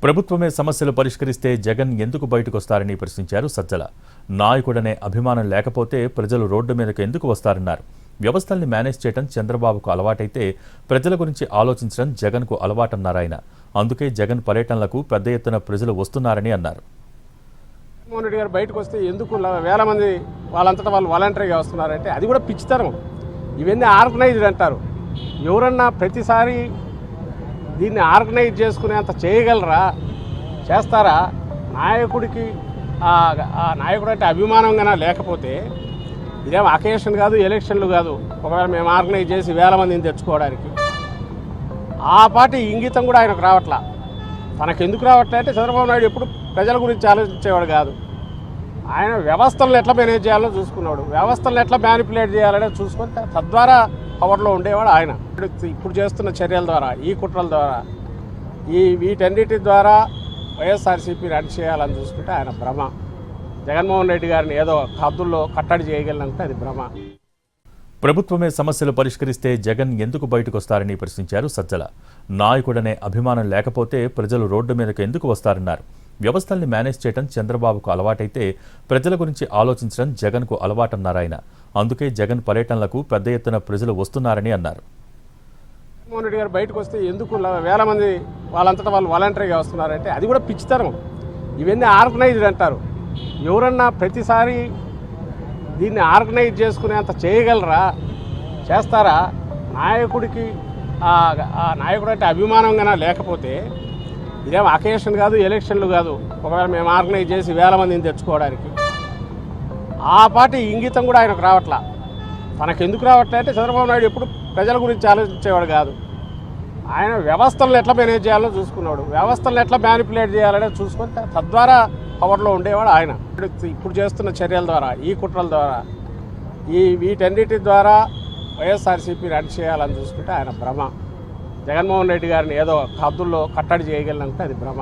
ప్రభుత్వమే సమస్యలు పరిష్కరిస్తే జగన్ ఎందుకు బయటకొస్తారని ప్రశ్నించారు సజ్జల. నాయకుడనే అభిమానం లేకపోతే ప్రజలు రోడ్డు మీదకు ఎందుకు వస్తారన్నారు. వ్యవస్థల్ని మేనేజ్ చేయడం చంద్రబాబుకు అలవాటైతే ప్రజల గురించి ఆలోచించడం జగన్కు అలవాటన్నారాయన. అందుకే జగన్ పర్యటనలకు పెద్ద ఎత్తున ప్రజలు వస్తున్నారని అన్నారు. జగన్మోహన్ రెడ్డి గారు బయటకు వస్తే ఎందుకు వేల మంది వాళ్ళంతటా వాళ్ళు వాలంటరీగా వస్తున్నారంటే అది కూడా పిచ్చితనం. ఇవన్నీ ఆర్గనైజ్డ్ అంటారు. ఎవరన్నా ప్రతిసారి దీన్ని ఆర్గనైజ్ చేసుకునేంత చేయగలరా, చేస్తారా? నాయకుడికి ఆ నాయకుడు అంటే అభిమానంగా లేకపోతే ఇదేం అకేషన్ కాదు, ఎలక్షన్లు కాదు. ఒకవేళ మేము ఆర్గనైజ్ చేసి వేల మందిని తెచ్చుకోవడానికి ఆ పార్టీ ఇంగితం కూడా ఆయనకు రావట్లా. తనకెందుకు రావట్లే అంటే చంద్రబాబు నాయుడు ఎప్పుడు ప్రజల గురించి ఆలోచించేవాడు కాదు. ఆయన వ్యవస్థలను ఎట్లా మేనేజ్ చేయాలో చూసుకున్నాడు. వ్యవస్థలను ఎట్లా మ్యానిపులేట్ చేయాలనే చూసుకొని తద్వారా పవర్లో ఉండేవాడు ఆయన. ఇప్పుడు చేస్తున్న చర్యల ద్వారా, ఈ కుట్రల ద్వారా, వీటన్నిటి ద్వారా వైఎస్ఆర్సీపీ రన్ చేయాలని చూసుకుంటే ఆయన భ్రమ. జగన్మోహన్ రెడ్డి గారిని ఏదో హద్దుల్లో కట్టడి చేయగలంటే అది భ్రమ. ప్రభుత్వమే సమస్యలు పరిష్కరిస్తే జగన్ ఎందుకు బయటకొస్తారని ప్రశ్నించారు సజ్జల. నాయకుడనే అభిమానం లేకపోతే ప్రజలు రోడ్డు మీదకు ఎందుకు వస్తారన్నారు. వ్యవస్థల్ని మేనేజ్ చేయడం చంద్రబాబుకు అలవాటైతే ప్రజల గురించి ఆలోచించడం జగన్కు అలవాటన్నారాయన. అందుకే జగన్ పర్యటనలకు పెద్ద ఎత్తున ప్రజలు వస్తున్నారని అన్నారు. జగన్మోహన్ రెడ్డి గారు బయటకు వస్తే ఎందుకు వేల మంది వాళ్ళంతటా వాళ్ళు వాలంటరీగా వస్తున్నారంటే అది కూడా పిచ్చితనం. ఇవన్నీ ఆర్గనైజ్డ్ అంటారు. ఎవరన్నా ప్రతిసారి దీన్ని ఆర్గనైజ్ చేసుకునేంత చేయగలరా, చేస్తారా? నాయకుడికి ఆ నాయకుడు అంటే అభిమానంగా లేకపోతే ఇదేం అకేషన్ కాదు, ఎలక్షన్లు కాదు. ఒకవేళ మేము ఆర్గనైజ్ చేసి వేల మందిని తెచ్చుకోవడానికి ఆ పార్టీ ఇంగితం కూడా ఆయనకు రావట్లా. తనకెందుకు రావట్లే అంటే చంద్రబాబు నాయుడు ఎప్పుడు ప్రజల గురించి ఆలోచించేవాడు కాదు. ఆయన వ్యవస్థలను ఎట్లా మేనేజ్ చేయాలో చూసుకున్నాడు. వ్యవస్థలను ఎట్లా మ్యానిపులేట్ చేయాలనే చూసుకొని తద్వారా పవర్లో ఉండేవాడు ఆయన. ఇప్పుడు చేస్తున్న చర్యల ద్వారా, ఈ కుట్రల ద్వారా, వీటన్నిటి ద్వారా వైఎస్ఆర్సీపీ రన్ చేయాలని చూసుకుంటే ఆయన భ్రమ. జగన్మోహన్ రెడ్డి గారిని ఏదో హద్దుల్లో కట్టడి చేయగలంటే అది భ్రమ.